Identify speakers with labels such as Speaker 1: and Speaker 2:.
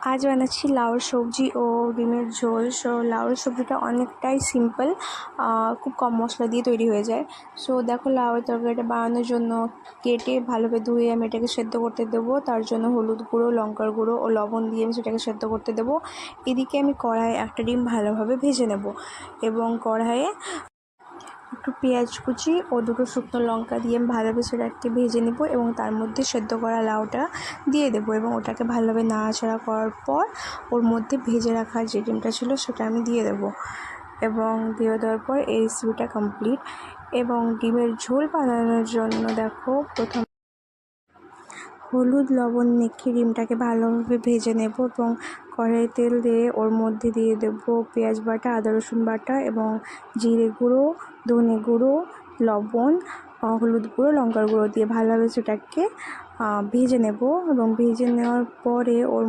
Speaker 1: আজ বানাচ্ছি লাউর সবজি ও ডিমের ঝোল। সো লাউর সবজিটা অনেকটাই সিম্পল, খুব কম মশলা দিয়ে তৈরি হয়ে যায়। সো দেখো, লাউয়ের তরকারিটা বানানোর জন্য কেটে ভালোভাবে ধুয়ে আমি এটাকে সেদ্ধ করতে দেবো। তার জন্য হলুদ গুঁড়ো, লঙ্কার গুঁড়ো ও লবণ দিয়ে আমি সেটাকে সেদ্ধ করতে দেবো। এদিকে আমি কড়াইয়ে একটা ডিম ভালোভাবে ভেজে নেব এবং কড়াইয়ে একটু পেঁয়াজ কুচি ও দুটো শুকনো লঙ্কা দিয়ে আমি ভালোভাবে সেটাকে ভেজে নেব এবং তার মধ্যে সেদ্ধ করা লাউটা দিয়ে দেবো এবং ওটাকে ভালোভাবে নাড়াচাড়া করার পর ওর মধ্যে ভেজে রাখা যে ডিমটা ছিল সেটা আমি দিয়ে দেবো এবং দিয়ে দেওয়ার পর এই রেসিপিটা কমপ্লিট। এবং ডিমের ঝোল বানানোর জন্য দেখো, প্রথম হলুদ লবণ মেখে ডিমটাকে ভালোভাবে ভেজে নেব এবং কড়াই তেল দিয়ে ওর মধ্যে দিয়ে দেবো পেঁয়াজ বাটা, আদা রসুন বাটা এবং জিরে গুঁড়ো, ধনে গুঁড়ো, লবণ, হলুদ গুঁড়ো, লঙ্কার গুঁড়ো দিয়ে ভালোভাবে সেটাকে ভেজে নেব এবং ভেজে নেওয়ার পরে ওর